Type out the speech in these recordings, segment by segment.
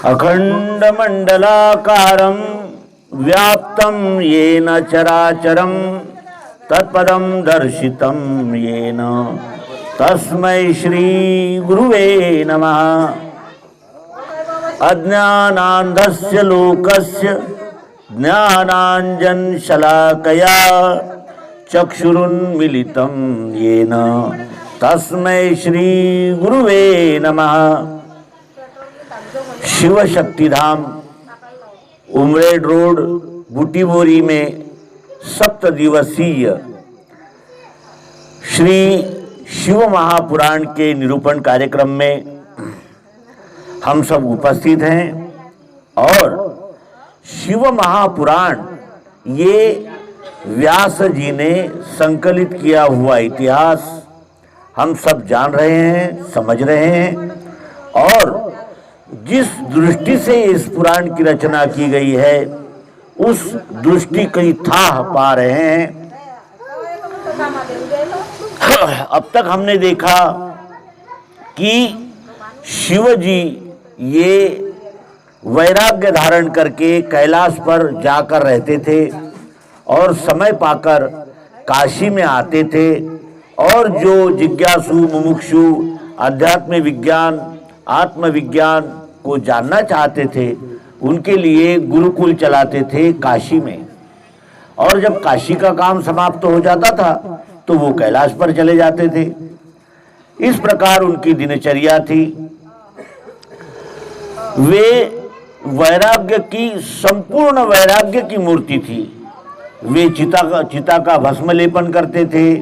अखंडमंडलाकारं व्याप्तं येन चराचरं तत्पदं दर्शितं येन तस्मै श्री गुरुवे नमः। अज्ञानान्धस्य लोकस्य ज्ञानाञ्जनशलाकया चक्षुरुन्मीलितं येन तस्मै श्री गुरुवे नमः। शिव शक्तिधाम उमरेड रोड बुटीबोरी में 7 दिवसीय श्री शिव महापुराण के निरूपण कार्यक्रम में हम सब उपस्थित हैं और शिव महापुराण ये व्यास जी ने संकलित किया हुआ इतिहास हम सब जान रहे हैं, समझ रहे हैं और जिस दृष्टि से इस पुराण की रचना की गई है उस दृष्टि की थाह पा रहे हैं। अब तक हमने देखा कि शिव जी ये वैराग्य धारण करके कैलाश पर जाकर रहते थे और समय पाकर काशी में आते थे और जो जिज्ञासु मुमुक्षु अध्यात्म विज्ञान आत्मविज्ञान को जानना चाहते थे उनके लिए गुरुकुल चलाते थे काशी में। और जब काशी का काम समाप्त हो जाता था तो वो कैलाश पर चले जाते थे। इस प्रकार उनकी दिनचर्या थी। वे वैराग्य की संपूर्ण वैराग्य की मूर्ति थी। वे चिता का भस्म लेपन करते थे,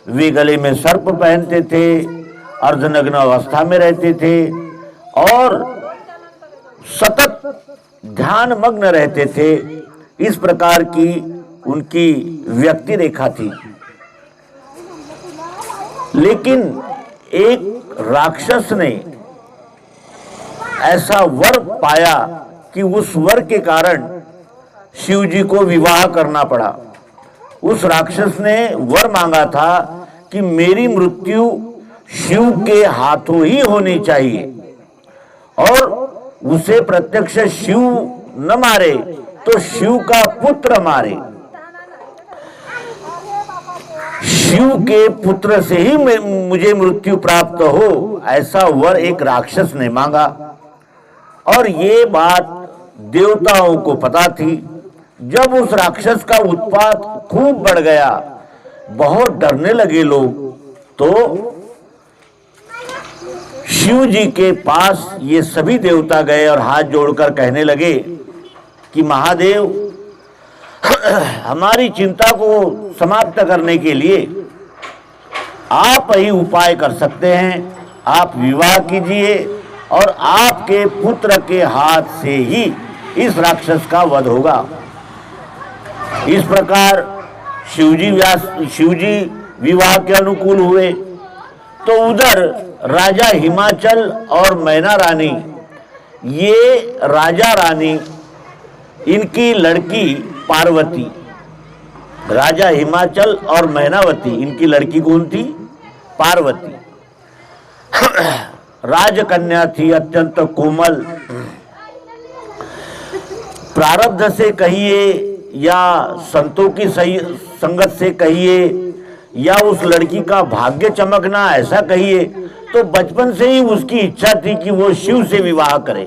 वे गले में सर्प पहनते थे, अर्धनग्न अवस्था में रहते थे और सतत ध्यान मग्न रहते थे। इस प्रकार की उनकी व्यक्ति रेखा थी। लेकिन एक राक्षस ने ऐसा वर पाया कि उस वर के कारण शिव जी को विवाह करना पड़ा। उस राक्षस ने वर मांगा था कि मेरी मृत्यु शिव के हाथों ही होनी चाहिए और उसे प्रत्यक्ष शिव न मारे तो शिव का पुत्र मारे। शिव के पुत्र से ही मुझे मृत्यु प्राप्त हो, ऐसा वर एक राक्षस ने मांगा। और ये बात देवताओं को पता थी। जब उस राक्षस का उत्पात खूब बढ़ गया, बहुत डरने लगे लोग, तो शिव जी के पास ये सभी देवता गए और हाथ जोड़कर कहने लगे कि महादेव, हमारी चिंता को समाप्त करने के लिए आप ही उपाय कर सकते हैं। आप विवाह कीजिए और आपके पुत्र के हाथ से ही इस राक्षस का वध होगा। इस प्रकार शिवजी विवाह के अनुकूल हुए। तो उधर राजा हिमाचल और मैना रानी, ये राजा रानी इनकी लड़की पार्वती, राजा हिमाचल और मैनावती इनकी लड़की कौन थी? पार्वती। राजकन्या थी, अत्यंत कोमल। प्रारब्ध से कहिए या संतों की संगत से कहिए या उस लड़की का भाग्य चमकना ऐसा कहिए, तो बचपन से ही उसकी इच्छा थी कि वो शिव से विवाह करे।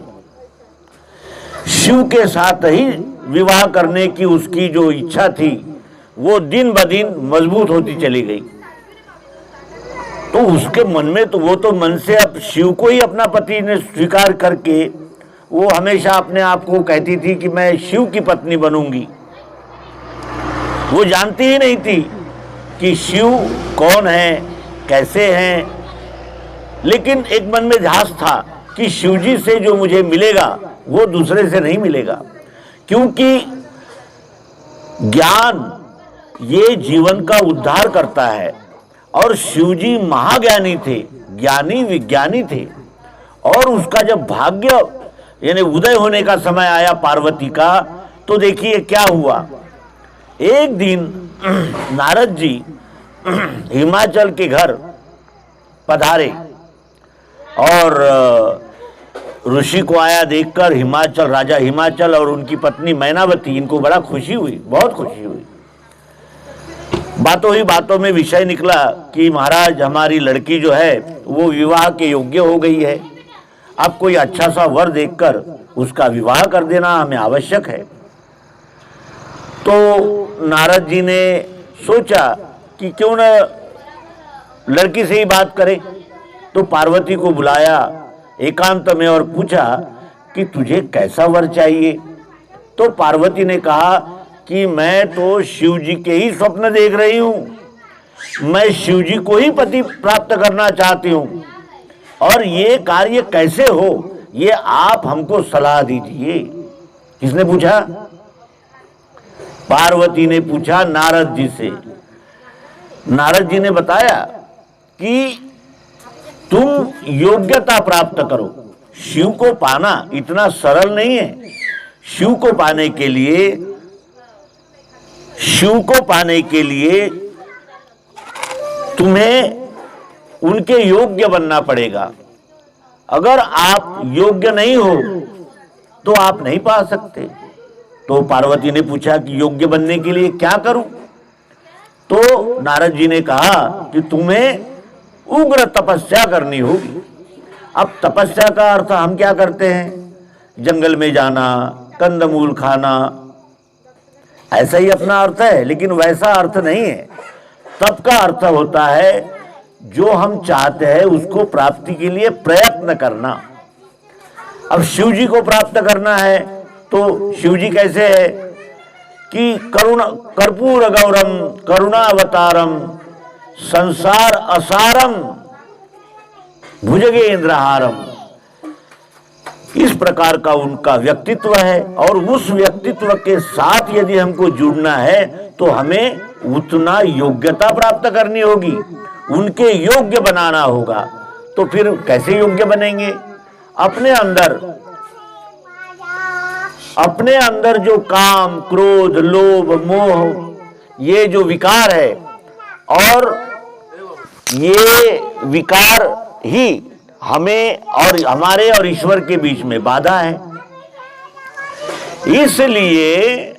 शिव के साथ ही विवाह करने की उसकी जो इच्छा थी वो दिन ब दिन मजबूत होती चली गई। तो उसके मन में तो वो तो मन से अब शिव को ही अपना पति ने स्वीकार करके वो हमेशा अपने आप को कहती थी कि मैं शिव की पत्नी बनूंगी। वो जानती ही नहीं थी कि शिव कौन है, कैसे हैं। लेकिन एक मन में ध्यास था कि शिवजी से जो मुझे मिलेगा वो दूसरे से नहीं मिलेगा, क्योंकि ज्ञान ये जीवन का उद्धार करता है और शिवजी महाज्ञानी थे, ज्ञानी विज्ञानी थे। और उसका जब भाग्य यानी उदय होने का समय आया पार्वती का, तो देखिए क्या हुआ। एक दिन नारद जी हिमाचल के घर पधारे और ऋषि को आया देखकर हिमाचल, राजा हिमाचल और उनकी पत्नी मैनावती, इनको बड़ा खुशी हुई, बहुत खुशी हुई। बातों ही बातों में विषय निकला कि महाराज हमारी लड़की जो है वो विवाह के योग्य हो गई है, अब कोई अच्छा सा वर देखकर उसका विवाह कर देना हमें आवश्यक है। तो नारद जी ने सोचा कि क्यों न लड़की से ही बात करें। तो पार्वती को बुलाया एकांत में और पूछा कि तुझे कैसा वर चाहिए। तो पार्वती ने कहा कि मैं तो शिव जी के ही स्वप्न देख रही हूं, मैं शिव जी को ही पति प्राप्त करना चाहती हूं, और ये कार्य कैसे हो ये आप हमको सलाह दीजिए। किसने पूछा? पार्वती ने पूछा नारद जी से। नारद जी ने बताया कि तुम योग्यता प्राप्त करो, शिव को पाना इतना सरल नहीं है। शिव को पाने के लिए तुम्हें उनके योग्य बनना पड़ेगा। अगर आप योग्य नहीं हो तो आप नहीं पा सकते। तो पार्वती ने पूछा कि योग्य बनने के लिए क्या करूं? तो नारद जी ने कहा कि तुम्हें उग्र तपस्या करनी होगी। अब तपस्या का अर्थ हम क्या करते हैं? जंगल में जाना, कंदमूल खाना, ऐसा ही अपना अर्थ है, लेकिन वैसा अर्थ नहीं है। तप का अर्थ होता है जो हम चाहते हैं उसको प्राप्ति के लिए प्रयत्न करना। अब शिव जी को प्राप्त करना है तो शिव जी कैसे है कि कर्पूर गौरम करुणावतारम संसार असारम भुजगेंद्रहारम, इस प्रकार का उनका व्यक्तित्व है। और उस व्यक्तित्व के साथ यदि हमको जुड़ना है तो हमें उतना योग्यता प्राप्त करनी होगी, उनके योग्य बनाना होगा। तो फिर कैसे योग्य बनेंगे? अपने अंदर जो काम, क्रोध, लोभ, मोह, ये जो विकार है, और ये विकार ही हमें और हमारे और ईश्वर के बीच में बाधा है। इसलिए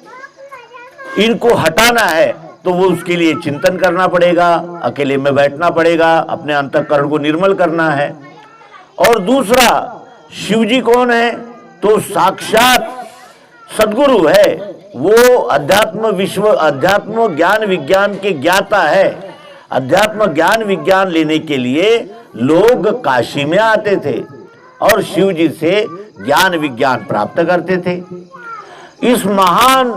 इनको हटाना है तो वो उसके लिए चिंतन करना पड़ेगा, अकेले में बैठना पड़ेगा, अपने अंतःकरण को निर्मल करना है। और दूसरा, शिव जी कौन है? तो साक्षात सद्गुरु है, वो अध्यात्म ज्ञान विज्ञान के ज्ञाता है। अध्यात्म ज्ञान विज्ञान लेने के लिए लोग काशी में आते थे और शिव जी से ज्ञान विज्ञान प्राप्त करते थे। इस महान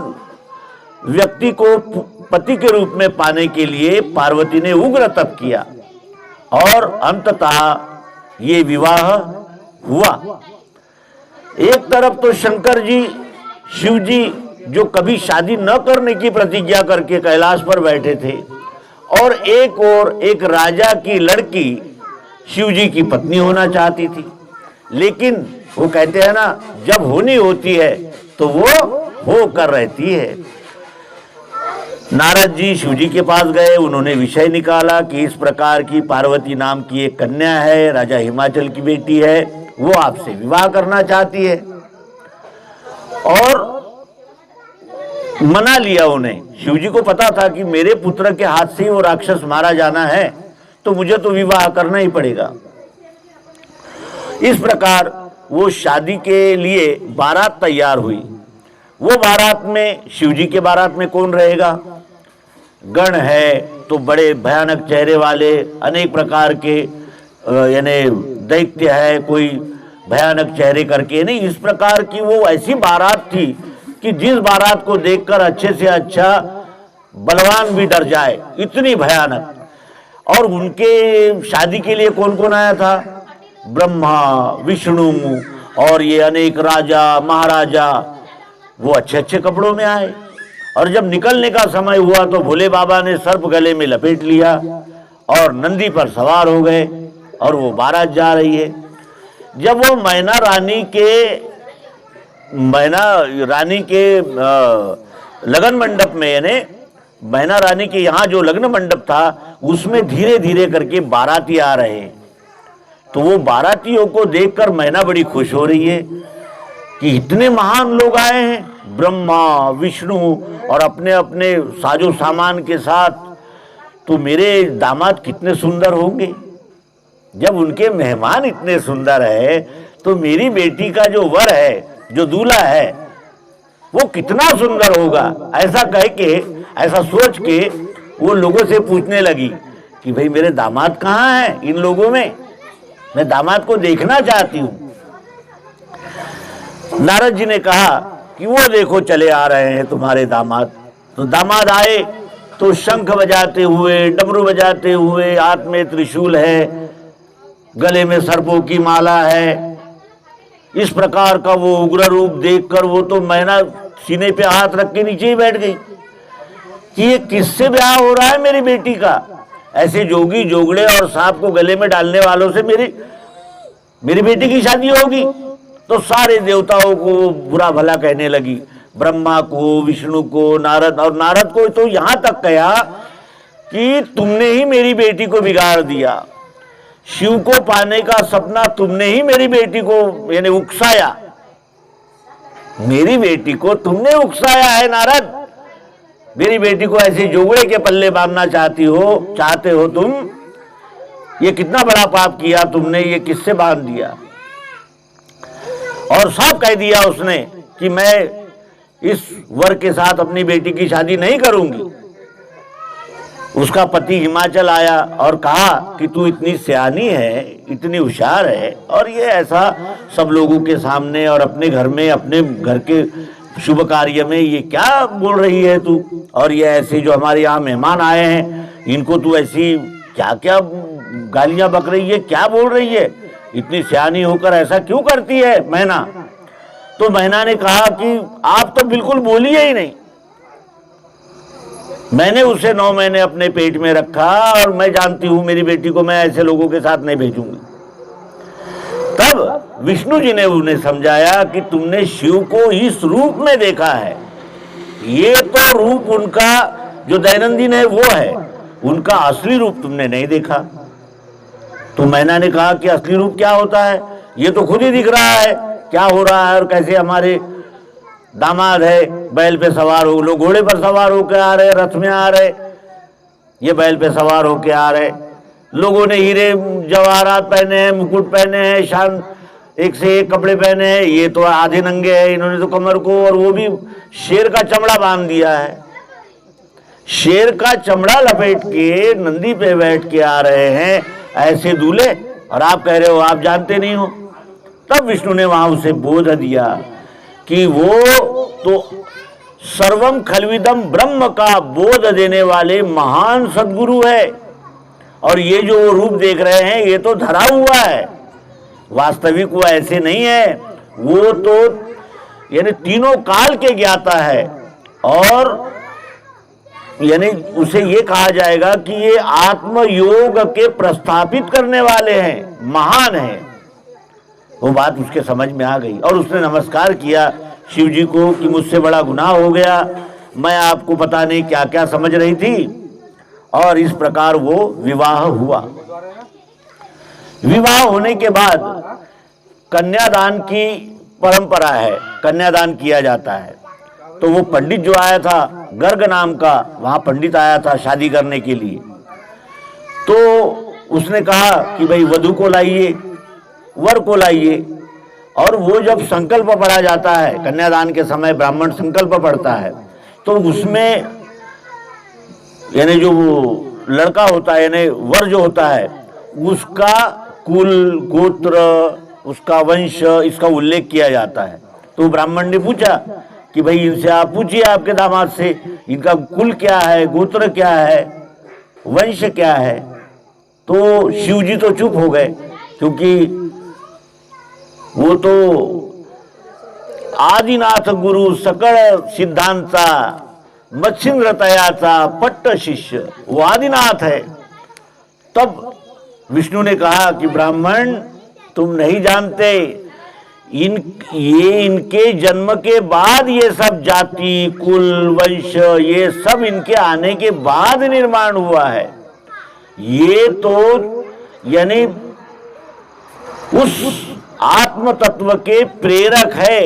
व्यक्ति को पति के रूप में पाने के लिए पार्वती ने उग्र तप किया और अंततः ये विवाह हुआ। एक तरफ तो शंकर जी, शिव जी जो कभी शादी न करने की प्रतिज्ञा करके कैलाश पर बैठे थे, और एक राजा की लड़की शिव जी की पत्नी होना चाहती थी। लेकिन वो कहते हैं ना, जब होनी होती है तो वो होकर रहती है। नारद जी शिव जी के पास गए, उन्होंने विषय निकाला कि इस प्रकार की पार्वती नाम की एक कन्या है, राजा हिमाचल की बेटी है, वो आपसे विवाह करना चाहती है। और मना लिया उन्हें। शिव जी को पता था कि मेरे पुत्र के हाथ से ही वो राक्षस मारा जाना है, तो मुझे तो विवाह करना ही पड़ेगा। इस प्रकार वो शादी के लिए बारात तैयार हुई। वो बारात में, शिव जी के बारात में कौन रहेगा? गण है तो बड़े भयानक चेहरे वाले, अनेक प्रकार के यानी दैत्य है, कोई भयानक चेहरे करके नहीं। इस प्रकार की वो ऐसी बारात थी कि जिस बारात को देखकर अच्छे से अच्छा बलवान भी डर जाए, इतनी भयानक। और उनके शादी के लिए कौन कौन आया था? ब्रह्मा, विष्णु और ये अनेक राजा महाराजा, वो अच्छे अच्छे कपड़ों में आए। और जब निकलने का समय हुआ तो भोले बाबा ने सर्प गले में लपेट लिया और नंदी पर सवार हो गए और वो बारात जा रही है। जब वो मैना रानी के लगन मंडप में, यानी मैना रानी के यहाँ जो लग्न मंडप था उसमें धीरे धीरे करके बाराती आ रहे हैं। तो वो बारातियों को देखकर मैना बड़ी खुश हो रही है कि इतने महान लोग आए हैं, ब्रह्मा विष्णु और अपने अपने साजो सामान के साथ, तो मेरे दामाद कितने सुंदर होंगे। जब उनके मेहमान इतने सुंदर है तो मेरी बेटी का जो वर है, जो दूल्हा है, वो कितना सुंदर होगा। ऐसा कह के, ऐसा सोच के वो लोगों से पूछने लगी कि भाई मेरे दामाद कहाँ हैं इन लोगों में, मैं दामाद को देखना चाहती हूँ। नारद जी ने कहा कि वो देखो चले आ रहे हैं तुम्हारे दामाद। तो दामाद आए तो शंख बजाते हुए, डमरू बजाते हुए, हाथ में त्रिशूल है, गले में सर्पों की माला है। इस प्रकार का वो उग्र रूप देखकर वो तो मैना सीने पे हाथ रख के नीचे ही बैठ गई कि ये किससे ब्याह हो रहा है मेरी बेटी का। ऐसे जोगी जोगड़े और सांप को गले में डालने वालों से मेरी बेटी की शादी होगी। तो सारे देवताओं को बुरा भला कहने लगी, ब्रह्मा को, विष्णु को, नारद, और नारद को तो यहां तक कहा कि तुमने ही मेरी बेटी को बिगाड़ दिया, शिव को पाने का सपना तुमने ही मेरी बेटी को यानी उकसाया, मेरी बेटी को तुमने उकसाया है नारद। मेरी बेटी को ऐसे जोगड़े के पल्ले बांधना चाहते हो तुम। ये कितना बड़ा पाप किया तुमने, ये किससे बांध दिया। और साफ कह दिया उसने कि मैं इस वर के साथ अपनी बेटी की शादी नहीं करूंगी। उसका पति हिमाचल आया और कहा कि तू इतनी सियानी है, इतनी होशियार है, और ये ऐसा सब लोगों के सामने और अपने घर में, अपने घर के शुभ कार्य में ये क्या बोल रही है तू। और ये ऐसे जो हमारे यहाँ मेहमान आए हैं इनको तू ऐसी क्या क्या गालियां बक रही है, क्या बोल रही है, इतनी सियानी होकर ऐसा क्यों करती है मैना। तो मैना ने कहा कि आप तो बिल्कुल बोलिए ही नहीं, मैंने उसे 9 महीने अपने पेट में रखा और मैं जानती हूं मेरी बेटी को मैं ऐसे लोगों के साथ नहीं भेजूंगी। तब विष्णु जी ने उन्हें समझाया कि तुमने शिव को इस रूप में देखा है, ये तो रूप उनका जो दैनंदिन है वो है, उनका असली रूप तुमने नहीं देखा। तो मैना ने कहा कि असली रूप क्या होता है, ये तो खुद ही दिख रहा है क्या हो रहा है और कैसे हमारे दामाद है बैल पे सवार हो, लोग घोड़े पर सवार होकर आ रहे, रथ में आ रहे, ये बैल पे सवार होकर आ रहे। लोगों ने हीरे जवाहरात पहने हैं, मुकुट पहने हैं, शान एक से एक कपड़े पहने हैं, ये तो आधे नंगे हैं, इन्होंने तो कमर को और वो भी शेर का चमड़ा बांध दिया है। शेर का चमड़ा लपेट के नंदी पे बैठ के आ रहे हैं ऐसे दूल्हे, और आप कह रहे हो आप जानते नहीं हो। तब विष्णु ने वहां उसे बोध दिया कि वो तो सर्वम खलविदम ब्रह्म का बोध देने वाले महान सद्गुरु है, और ये जो रूप देख रहे हैं ये तो धरा हुआ है, वास्तविक वो ऐसे नहीं है। वो तो यानी तीनों काल के ज्ञाता है, और यानी उसे ये कहा जाएगा कि ये आत्मयोग के प्रस्थापित करने वाले हैं, महान हैं। वो बात उसके समझ में आ गई और उसने नमस्कार किया शिव जी को कि मुझसे बड़ा गुनाह हो गया, मैं आपको पता नहीं क्या क्या समझ रही थी। और इस प्रकार वो विवाह हुआ। विवाह होने के बाद कन्यादान की परंपरा है, कन्यादान किया जाता है। तो वो पंडित जो आया था, गर्ग नाम का वहां पंडित आया था शादी करने के लिए। तो उसने कहा कि भाई वधू को लाइए, वर को लाइए। और वो जब संकल्प पढ़ा जाता है, कन्यादान के समय ब्राह्मण संकल्प पढ़ता है, तो उसमें यानी जो लड़का होता है यानी वर जो होता है उसका कुल गोत्र, उसका वंश, इसका उल्लेख किया जाता है। तो ब्राह्मण ने पूछा कि भाई इनसे आप पूछिए आपके दामाद से, इनका कुल क्या है, गोत्र क्या है, वंश क्या है। तो शिव जी तो चुप हो गए, क्योंकि वो तो आदिनाथ गुरु सकळ सिद्धांता मच्छिंद्र तयाचा पट्ट शिष्य, वो आदिनाथ है। तब विष्णु ने कहा कि ब्राह्मण तुम नहीं जानते, ये इनके जन्म के बाद ये सब जाति कुल वंश ये सब इनके आने के बाद निर्माण हुआ है। ये तो यानी उस आत्म तत्व के प्रेरक है,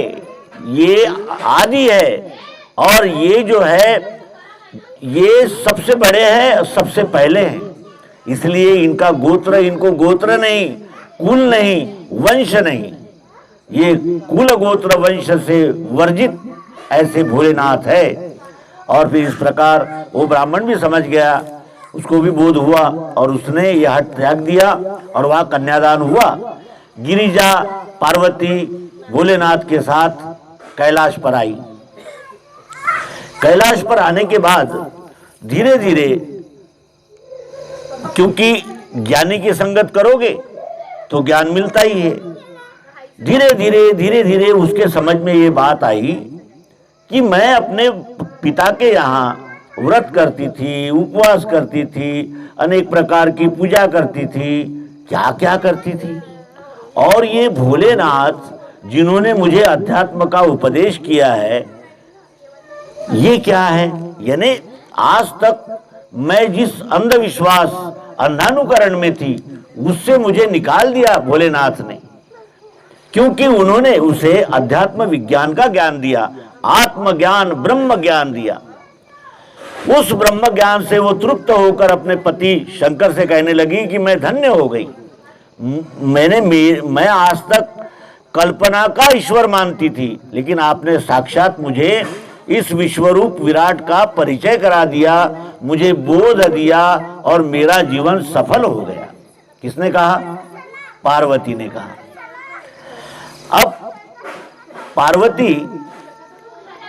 ये आदि है, और ये जो है ये सबसे बड़े हैं, सबसे पहले हैं। इसलिए इनका गोत्र, इनको गोत्र नहीं, कुल नहीं, वंश नहीं, ये कुल गोत्र वंश से वर्जित ऐसे भोलेनाथ है। और फिर इस प्रकार वो ब्राह्मण भी समझ गया, उसको भी बोध हुआ और उसने यह हट त्याग दिया और वह कन्यादान हुआ। गिरिजा पार्वती भोलेनाथ के साथ कैलाश पर आई। कैलाश पर आने के बाद धीरे धीरे, क्योंकि ज्ञानी की संगत करोगे तो ज्ञान मिलता ही है, धीरे धीरे उसके समझ में ये बात आई कि मैं अपने पिता के यहाँ व्रत करती थी, उपवास करती थी, अनेक प्रकार की पूजा करती थी, क्या क्या करती थी। और ये भोलेनाथ जिन्होंने मुझे अध्यात्म का उपदेश किया है, ये क्या है? यानी आज तक मैं जिस अंधविश्वास अंधानुकरण में थी उससे मुझे निकाल दिया भोलेनाथ ने, क्योंकि उन्होंने उसे अध्यात्म विज्ञान का ज्ञान दिया, आत्मज्ञान, ब्रह्म ज्ञान दिया। उस ब्रह्म ज्ञान से वो तृप्त होकर अपने पति शंकर से कहने लगी कि मैं धन्य हो गई। मैं आज तक कल्पना का ईश्वर मानती थी, लेकिन आपने साक्षात मुझे इस विश्वरूप विराट का परिचय करा दिया, मुझे बोध दिया और मेरा जीवन सफल हो गया। किसने कहा? पार्वती ने कहा। अब पार्वती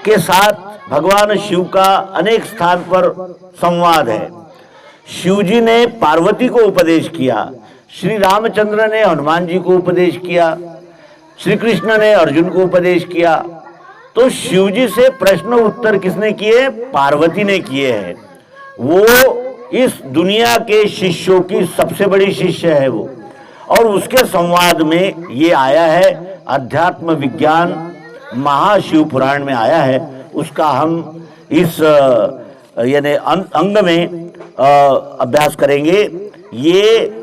के साथ भगवान शिव का अनेक स्थान पर संवाद है। शिव जी ने पार्वती को उपदेश किया, श्री रामचंद्र ने हनुमान जी को उपदेश किया, श्री कृष्ण ने अर्जुन को उपदेश किया। तो शिव जी से प्रश्न उत्तर किसने किए? पार्वती ने किए हैं। वो इस दुनिया के शिष्यों की सबसे बड़ी शिष्य है वो, और उसके संवाद में ये आया है, अध्यात्म विज्ञान महाशिव पुराण में आया है। उसका हम इस यानी अंग में अभ्यास करेंगे। ये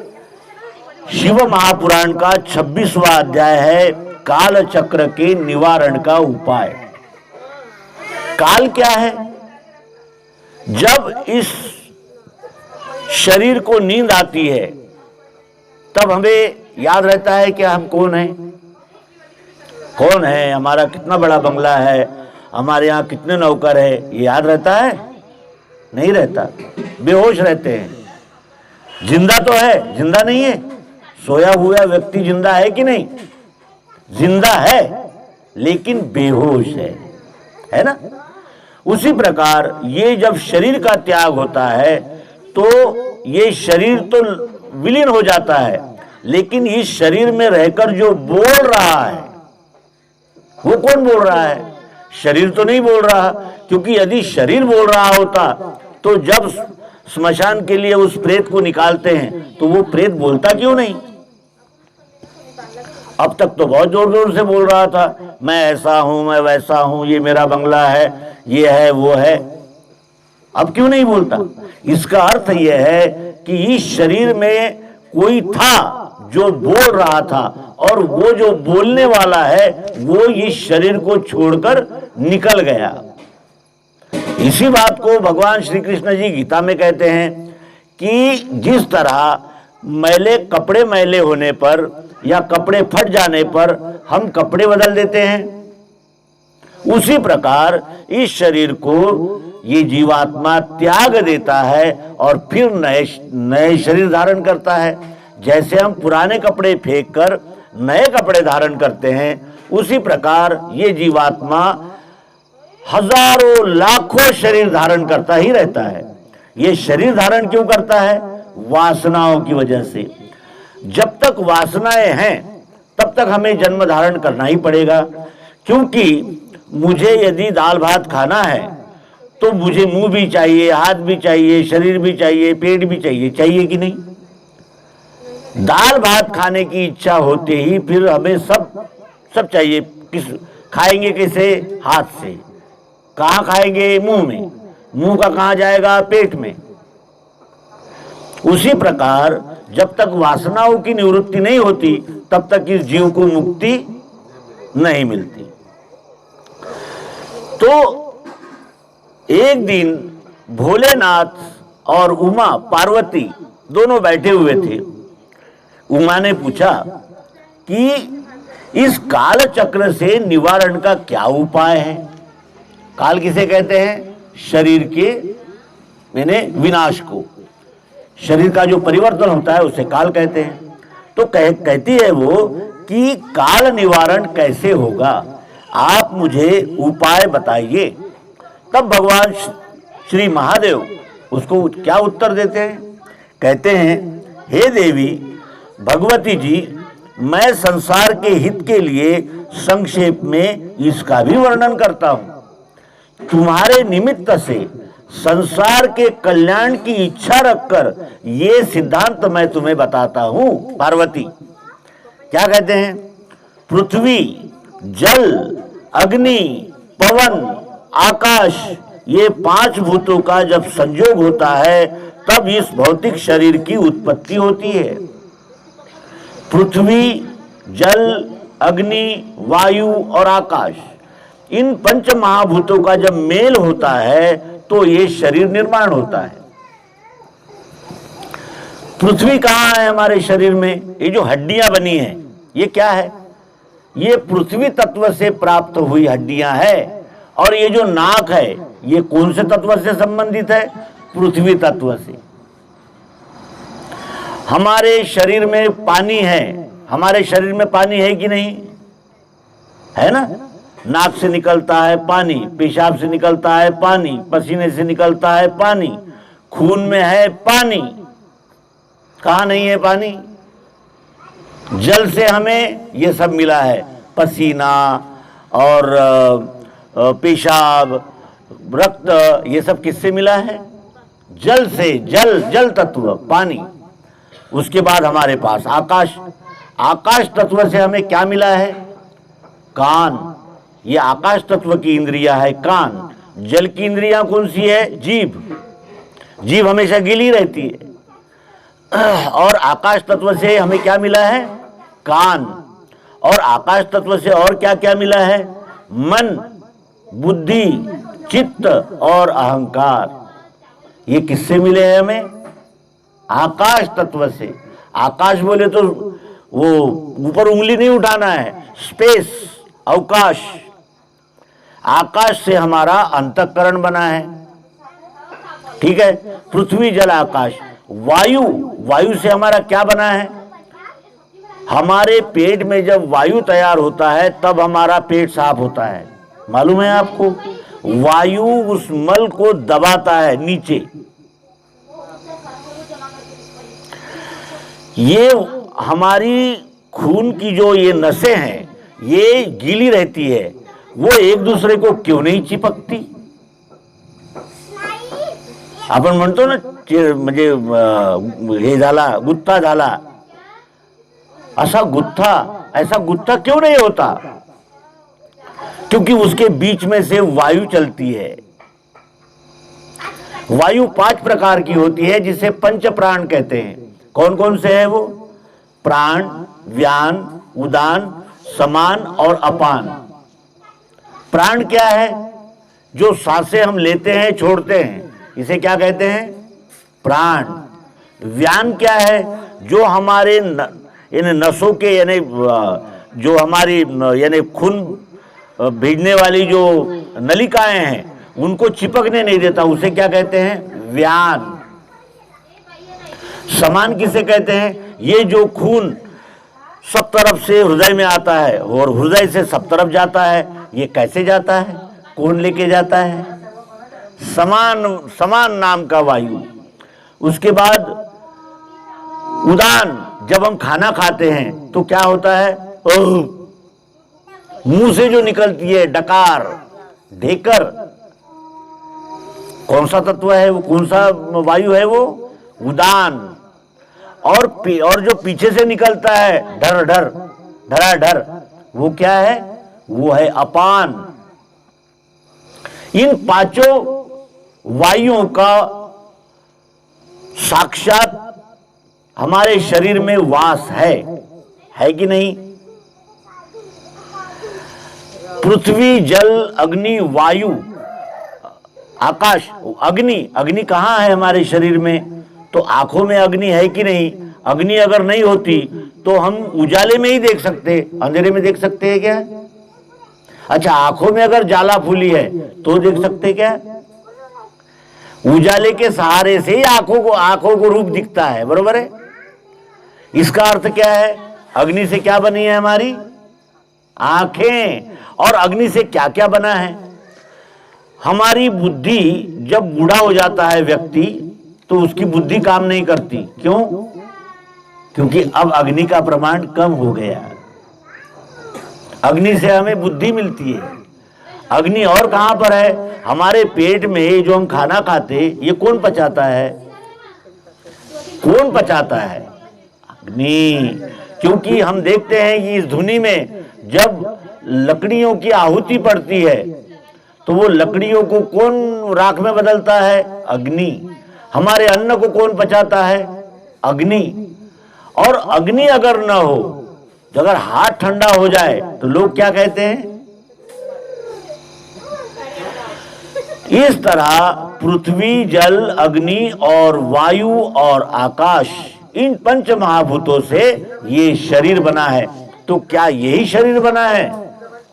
शिव महापुराण का 26वां अध्याय है, काल चक्र के निवारण का उपाय। काल क्या है? जब इस शरीर को नींद आती है तब हमें याद रहता है कि हम कौन हैं, कौन है, हमारा कितना बड़ा बंगला है, हमारे यहाँ कितने नौकर है, ये याद रहता है? नहीं रहता, बेहोश रहते हैं। जिंदा तो है, जिंदा नहीं है? सोया हुआ व्यक्ति जिंदा है कि नहीं? जिंदा है लेकिन बेहोश है ना? उसी प्रकार ये जब शरीर का त्याग होता है तो ये शरीर तो विलीन हो जाता है, लेकिन इस शरीर में रहकर जो बोल रहा है वो कौन बोल रहा है? शरीर तो नहीं बोल रहा, क्योंकि यदि शरीर बोल रहा होता तो जब स्मशान के लिए उस प्रेत को निकालते हैं तो वो प्रेत बोलता क्यों नहीं? अब तक तो बहुत जोर जोर से बोल रहा था, मैं ऐसा हूं, मैं वैसा हूं, ये मेरा बंगला है, ये है, वो है। अब क्यों नहीं बोलता? इसका अर्थ यह है कि इस शरीर में कोई था जो बोल रहा था, और वो जो बोलने वाला है वो इस शरीर को छोड़कर निकल गया। इसी बात को भगवान श्री कृष्ण जी गीता में कहते हैं कि जिस तरह कपड़े मैले होने पर या कपड़े फट जाने पर हम कपड़े बदल देते हैं, उसी प्रकार इस शरीर को ये जीवात्मा त्याग देता है और फिर नए शरीर धारण करता है। जैसे हम पुराने कपड़े फेंक कर नए कपड़े धारण करते हैं, उसी प्रकार ये जीवात्मा हजारों लाखों शरीर धारण करता ही रहता है। ये शरीर धारण क्यों करता है? वासनाओं की वजह से। जब तक वासनाएं हैं तब तक हमें जन्म धारण करना ही पड़ेगा, क्योंकि मुझे यदि दाल भात खाना है तो मुझे मुंह भी चाहिए, हाथ भी चाहिए, शरीर भी चाहिए, पेट भी चाहिए, चाहिए कि नहीं? दाल भात खाने की इच्छा होते ही फिर हमें सब चाहिए। खाएंगे कैसे? हाथ से। कहाँ खाएंगे? मुंह में। मुंह का कहाँ जाएगा? पेट में। उसी प्रकार जब तक वासनाओं की निवृत्ति नहीं होती तब तक इस जीव को मुक्ति नहीं मिलती। तो एक दिन भोलेनाथ और उमा पार्वती दोनों बैठे हुए थे। उमा ने पूछा कि इस काल चक्र से निवारण का क्या उपाय है। काल किसे कहते हैं? शरीर के मैंने विनाश को, शरीर का जो परिवर्तन होता है उसे काल कहते हैं। तो कहती है वो कि काल निवारण कैसे होगा, आप मुझे उपाय बताइए। तब भगवान श्री महादेव उसको क्या उत्तर देते हैं? कहते हैं, हे देवी भगवती जी, मैं संसार के हित के लिए संक्षेप में इसका भी वर्णन करता हूं। तुम्हारे निमित्त से संसार के कल्याण की इच्छा रखकर ये सिद्धांत मैं तुम्हें बताता हूं। पार्वती क्या कहते हैं? पृथ्वी, जल, अग्नि, पवन, आकाश, ये 5 भूतों का जब संयोग होता है तब इस भौतिक शरीर की उत्पत्ति होती है। पृथ्वी, जल, अग्नि, वायु और आकाश, इन 5 महाभूतों का जब मेल होता है तो ये शरीर निर्माण होता है। पृथ्वी कहाँ है हमारे शरीर में? ये जो हड्डियां बनी हैं ये क्या है? ये पृथ्वी तत्व से प्राप्त हुई हड्डियां हैं। और ये जो नाक है ये कौन से तत्व से संबंधित है? पृथ्वी तत्व से। हमारे शरीर में पानी है, हमारे शरीर में पानी है कि नहीं है? ना, नाक से निकलता है पानी, पेशाब से निकलता है पानी, पसीने से निकलता है पानी, खून में है पानी। कहाँ नहीं है पानी? जल से हमें ये सब मिला है, पसीना और पेशाब, रक्त, ये सब किससे मिला है? जल से। जल, जल तत्व, पानी। उसके बाद हमारे पास आकाश, आकाश तत्व से हमें क्या मिला है? कान, ये आकाश तत्व की इंद्रिया है कान। जल की इंद्रिया कौन सी है? जीभ। जीभ हमेशा गीली रहती है। और आकाश तत्व से हमें क्या मिला है? कान। और आकाश तत्व से और क्या क्या मिला है? मन, बुद्धि, चित्त और अहंकार। ये किससे मिले हैं हमें? आकाश तत्व से। आकाश बोले तो वो ऊपर उंगली नहीं उठाना है, स्पेस, अवकाश। आकाश से हमारा अंतःकरण बना है, ठीक है। पृथ्वी, जल, आकाश। वायु, वायु से हमारा क्या बना है? हमारे पेट में जब वायु तैयार होता है तब हमारा पेट साफ होता है। मालूम है आपको? वायु उस मल को दबाता है नीचे। ये हमारी खून की जो ये नसें हैं ये गीली रहती है, वो एक दूसरे को क्यों नहीं चिपकती? आपण म्हणतो ना म्हणजे हे झाला, गुत्था झाला, ऐसा गुत्था क्यों नहीं होता? क्योंकि उसके बीच में से वायु चलती है। वायु 5 प्रकार की होती है जिसे पंच प्राण कहते हैं। कौन कौन से है वो? प्राण, व्यान, उदान, समान और अपान। प्राण क्या है? जो सांसें हम लेते हैं छोड़ते हैं, इसे क्या कहते हैं? प्राण। व्यान क्या है? जो हमारे इन नसों के यानी जो हमारी यानी खून भेजने वाली जो नलिकाएं हैं उनको चिपकने नहीं देता, उसे क्या कहते हैं? व्यान। समान किसे कहते हैं? ये जो खून सब तरफ से हृदय में आता है और हृदय से सब तरफ जाता है, ये कैसे जाता है? कौन लेके जाता है? समान नाम का वायु। उसके बाद उदान, जब हम खाना खाते हैं तो क्या होता है? मुंह से जो निकलती है डकार, ढेकर, कौन सा तत्व है वो? कौन सा वायु है वो? उदान। और जो पीछे से निकलता है ढर ढर ढराढर, वो क्या है? वो है अपान। इन 5 वायुओं का साक्षात हमारे शरीर में वास है कि नहीं? पृथ्वी, जल, अग्नि, वायु, आकाश। अग्नि कहाँ है हमारे शरीर में? तो आंखों में अग्नि है कि नहीं? अग्नि अगर नहीं होती तो हम उजाले में ही देख सकते, अंधेरे में देख सकते हैं क्या? अच्छा, आंखों में अगर ज्वाला फूली है तो देख सकते क्या? उजाले के सहारे से ही आंखों को रूप दिखता है, बरोबर है? इसका अर्थ क्या है? अग्नि से क्या बनी है हमारी? आंखें। और अग्नि से क्या क्या बना है? हमारी बुद्धि, जब बूढ़ा हो जाता है व्यक्ति तो उसकी बुद्धि काम नहीं करती। क्यों? क्योंकि अब अग्नि का प्रमाण कम हो गया। अग्नि से हमें बुद्धि मिलती है। अग्नि और कहां पर है? हमारे पेट में जो हम खाना खाते, ये कौन पचाता है? कौन पचाता है? अग्नि। क्योंकि हम देखते हैं कि इस धुनी में जब लकड़ियों की आहुति पड़ती है तो वो लकड़ियों को कौन राख में बदलता है? अग्नि। हमारे अन्न को कौन पचाता है? अग्नि। और अग्नि अगर न हो, अगर हाथ ठंडा हो जाए तो लोग क्या कहते हैं? इस तरह पृथ्वी, जल, अग्नि और वायु और आकाश, इन पंच महाभूतों से ये शरीर बना है। तो क्या यही शरीर बना है?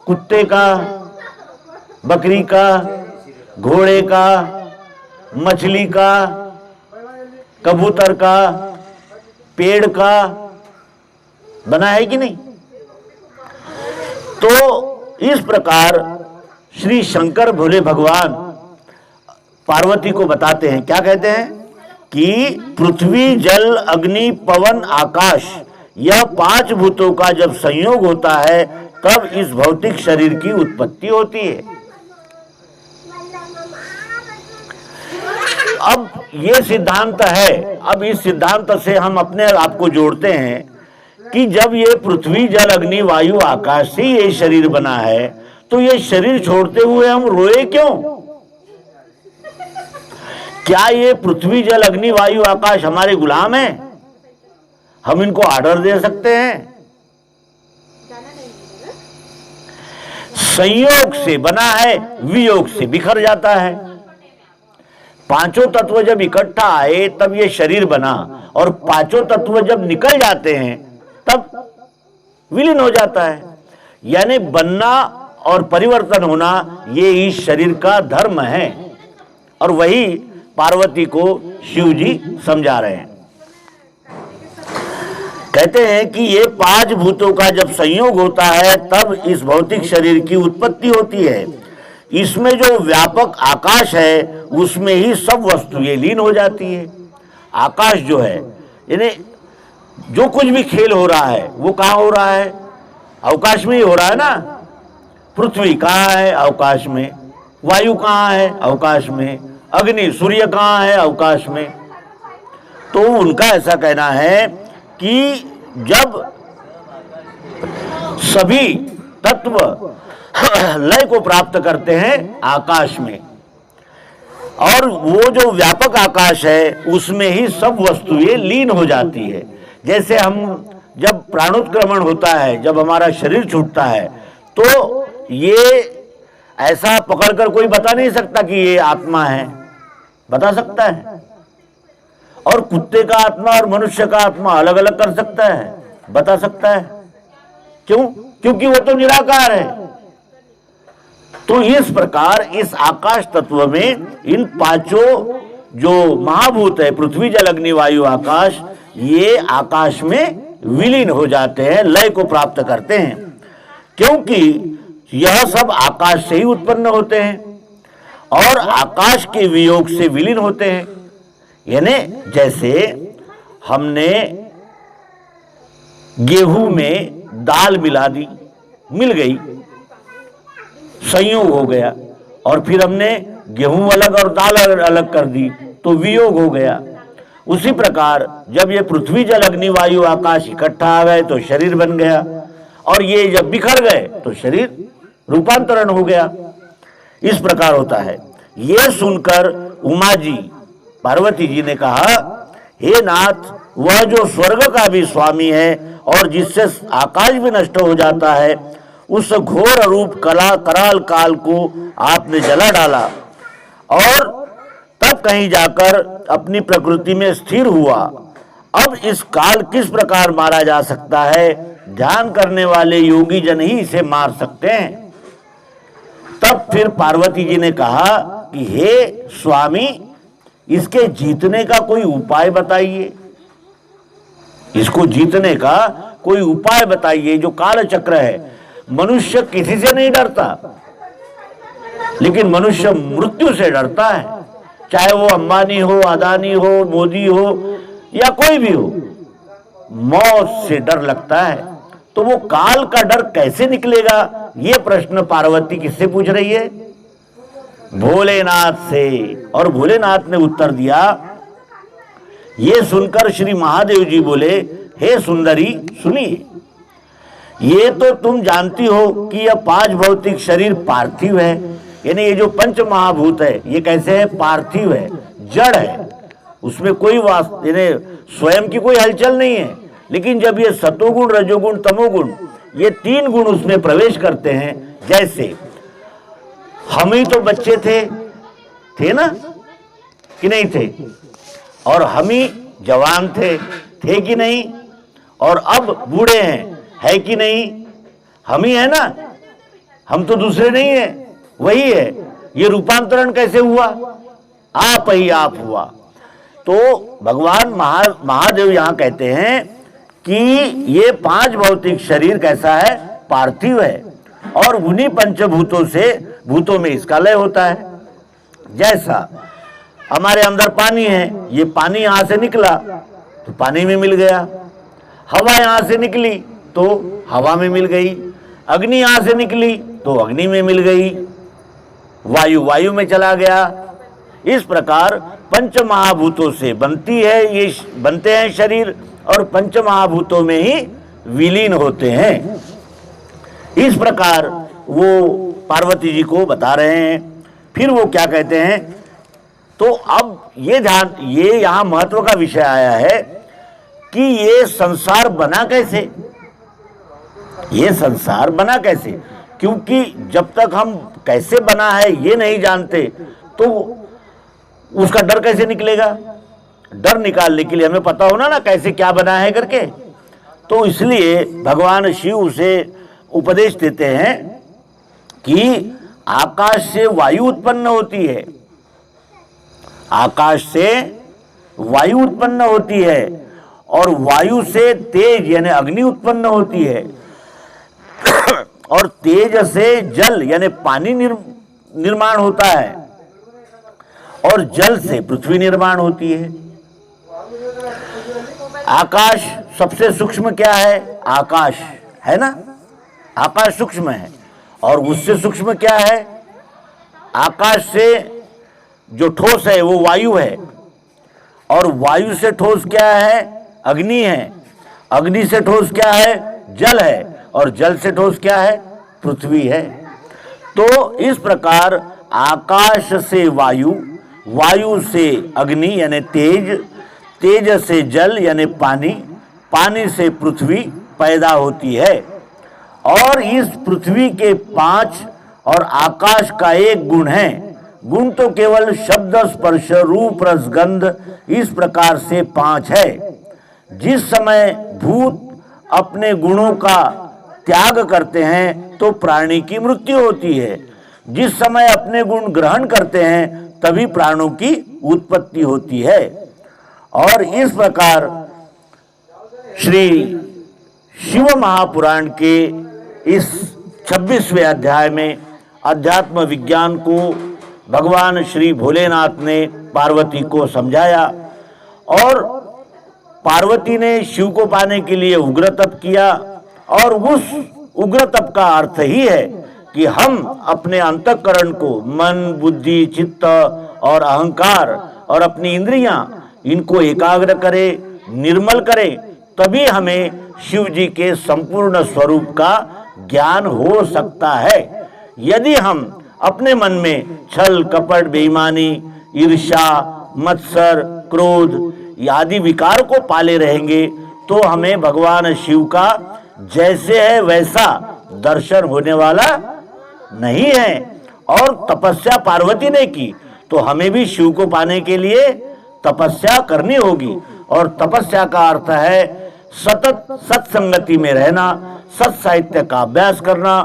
कुत्ते का, बकरी का, घोड़े का, मछली का, कबूतर का, पेड़ का बना है कि नहीं? तो इस प्रकार श्री शंकर भोले भगवान पार्वती को बताते हैं, क्या कहते हैं कि पृथ्वी, जल, अग्नि, पवन, आकाश, यह पांच भूतों का जब संयोग होता है तब इस भौतिक शरीर की उत्पत्ति होती है। अब ये सिद्धांत है। अब इस सिद्धांत से हम अपने आप को जोड़ते हैं कि जब ये पृथ्वी, जल, अग्नि, वायु, आकाश से ये शरीर बना है तो ये शरीर छोड़ते हुए हम रोए क्यों? क्या ये पृथ्वी, जल, अग्नि, वायु, आकाश हमारे गुलाम हैं? हम इनको ऑर्डर दे सकते हैं? संयोग से बना है, वियोग से बिखर जाता है। पांचों तत्व जब इकट्ठा आए तब ये शरीर बना, और पांचों तत्व जब निकल जाते हैं तब विलीन हो जाता है। यानी बनना और परिवर्तन होना ये इस शरीर का धर्म है। और वही पार्वती को शिव जी समझा रहे हैं। कहते हैं कि ये पांच भूतों का जब संयोग होता है तब इस भौतिक शरीर की उत्पत्ति होती है। इसमें जो व्यापक आकाश है उसमें ही सब वस्तुएं लीन हो जाती है। आकाश जो है, यानी जो कुछ भी खेल हो रहा है वो कहाँ हो रहा है? अवकाश में ही हो रहा है ना। पृथ्वी कहाँ है? अवकाश में। वायु कहाँ है? अवकाश में। अग्नि, सूर्य कहाँ है? अवकाश में। तो उनका ऐसा कहना है कि जब सभी तत्व लय को प्राप्त करते हैं आकाश में, और वो जो व्यापक आकाश है उसमें ही सब वस्तुएं लीन हो जाती है। जैसे हम जब प्राणोत्क्रमण होता है, जब हमारा शरीर छूटता है, तो ये ऐसा पकड़कर कोई बता नहीं सकता कि ये आत्मा है। बता सकता है? और कुत्ते का आत्मा और मनुष्य का आत्मा अलग अलग कर सकता है? बता सकता है? क्यों? क्योंकि वो तो निराकार है। तो इस प्रकार इस आकाश तत्व में इन पांचों जो महाभूत है, पृथ्वी, जल, अग्नि, वायु, आकाश, ये आकाश में विलीन हो जाते हैं, लय को प्राप्त करते हैं। क्योंकि यह सब आकाश से ही उत्पन्न होते हैं और आकाश के वियोग से विलीन होते हैं। यानी जैसे हमने गेहूं में दाल मिला दी, मिल गई, संयोग हो गया, और फिर हमने गेहूं अलग और दाल अलग कर दी तो वियोग हो गया। उसी प्रकार जब ये पृथ्वी, जल, अग्नि, वायु, आकाश इकट्ठा आ गए तो शरीर बन गया, और ये जब बिखर गए तो शरीर रूपांतरण हो गया। इस प्रकार होता है। ये सुनकर उमा जी, पार्वती जी ने कहा, हे नाथ, वह जो स्वर्ग का भी स्वामी है और जिससे आकाश भी नष्ट हो जाता है, उस घोर रूप कला कराल काल को आपने जला डाला और तब कहीं जाकर अपनी प्रकृति में स्थिर हुआ। अब इस काल किस प्रकार मारा जा सकता है, ध्यान करने वाले योगी जन ही इसे मार सकते हैं। तब फिर पार्वती जी ने कहा कि हे स्वामी, इसके जीतने का कोई उपाय बताइए, इसको जीतने का कोई उपाय बताइए। जो काल चक्र है, मनुष्य किसी से नहीं डरता, लेकिन मनुष्य मृत्यु से डरता है। चाहे वो अंबानी हो, अदानी हो, मोदी हो या कोई भी हो, मौत से डर लगता है। तो वो काल का डर कैसे निकलेगा, ये प्रश्न पार्वती किससे पूछ रही है? भोलेनाथ से। और भोलेनाथ ने उत्तर दिया। ये सुनकर श्री महादेव जी बोले, हे सुंदरी सुनिए, ये तो तुम जानती हो कि यह 5 भौतिक शरीर पार्थिव है, यानी ये जो पंच महाभूत है ये कैसे है? पार्थिव है, जड़ है, उसमें कोई यानी स्वयं की कोई हलचल नहीं है। लेकिन जब ये सतोगुण, रजोगुण, तमोगुण, ये 3 गुण उसमें प्रवेश करते हैं, जैसे हम ही तो बच्चे थे ना कि नहीं थे, और हम ही जवान थे कि नहीं, और अब बूढ़े हैं, है कि नहीं? हम ही है ना, हम तो दूसरे नहीं है, वही है। ये रूपांतरण कैसे हुआ? आप ही आप हुआ। तो भगवान महादेव यहां कहते हैं कि ये 5 भौतिक शरीर कैसा है? पार्थिव है, और उन्हीं पंचभूतों से, भूतों में इसका लय होता है। जैसा हमारे अंदर पानी है, ये पानी यहां से निकला तो पानी में मिल गया, हवा यहां से निकली तो हवा में मिल गई, अग्नि यहां से निकली तो अग्नि में मिल गई, वायु में चला गया। इस प्रकार पंच महाभूतों से बनती है, ये बनते हैं शरीर, और पंच महाभूतों में ही विलीन होते हैं। इस प्रकार वो पार्वती जी को बता रहे हैं। फिर वो क्या कहते हैं, तो अब ये ध्यान, ये यहां महत्व का विषय आया है कि ये संसार बना कैसे, ये संसार बना कैसे? क्योंकि जब तक हम कैसे बना है ये नहीं जानते तो उसका डर कैसे निकलेगा? डर निकालने के लिए हमें पता होना ना कैसे क्या बना है करके। तो इसलिए भगवान शिव उसे उपदेश देते हैं कि आकाश से वायु उत्पन्न होती है, आकाश से वायु उत्पन्न होती है, और वायु से तेज यानी अग्नि उत्पन्न होती है, और तेज से जल यानी पानी निर्माण होता है, और जल से पृथ्वी निर्माण होती है। आकाश सबसे सूक्ष्म क्या है? आकाश है ना, आकाश सूक्ष्म है, और उससे सूक्ष्म क्या है? आकाश से जो ठोस है वो वायु है, और वायु से ठोस क्या है? अग्नि है, अग्नि से ठोस क्या है? जल है, और जल से ठोस क्या है? पृथ्वी है। तो इस प्रकार आकाश से वायु, वायु से अग्नि यानी तेज, तेज से जल यानी पानी, पानी से पृथ्वी पैदा होती है। और इस पृथ्वी के 5 और आकाश का 1 गुण है। गुण तो केवल शब्द, स्पर्श, रूप, रस, गंध, इस प्रकार से 5 है। जिस समय भूत अपने गुणों का त्याग करते हैं तो प्राणी की मृत्यु होती है। जिस समय अपने गुण ग्रहण करते हैं तभी प्राणों की उत्पत्ति होती है। और इस प्रकार श्री शिव महापुराण के इस 26वें अध्याय में अध्यात्म विज्ञान को भगवान श्री भोलेनाथ ने पार्वती को समझाया, और पार्वती ने शिव को पाने के लिए उग्र तप किया। और उस उग्र तप का अर्थ ही है कि हम अपने अंतःकरण को, मन, बुद्धि, चित्त और अहंकार और अपनी इंद्रियां, इनको एकाग्र करें, निर्मल करें, तभी हमें शिव जी के संपूर्ण स्वरूप का ज्ञान हो सकता है। यदि हम अपने मन में छल, कपट, बेईमानी, ईर्ष्या, मत्सर, क्रोध, आदि विकार को पाले रहेंगे तो हमें भगवान शिव का जैसे है वैसा दर्शन होने वाला नहीं है। और तपस्या पार्वती ने की तो हमें भी शिव को पाने के लिए तपस्या करनी होगी। और तपस्या का अर्थ है सतत सत्संगति में रहना, सत साहित्य का अभ्यास करना,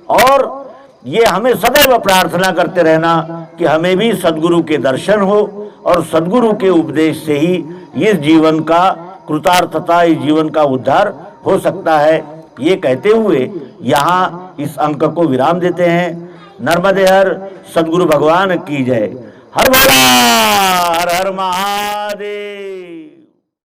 और ये हमें सदैव प्रार्थना करते रहना कि हमें भी सद्गुरु के दर्शन हो और सद्गुरु के उपदेश से ही इस जीवन का कृतार्थता, इस जीवन का उद्धार हो सकता है। ये कहते हुए यहाँ इस अंक को विराम देते हैं। नर्मदे हर सद्गुरु भगवान की जय। हर भोला, हर हर महादेव।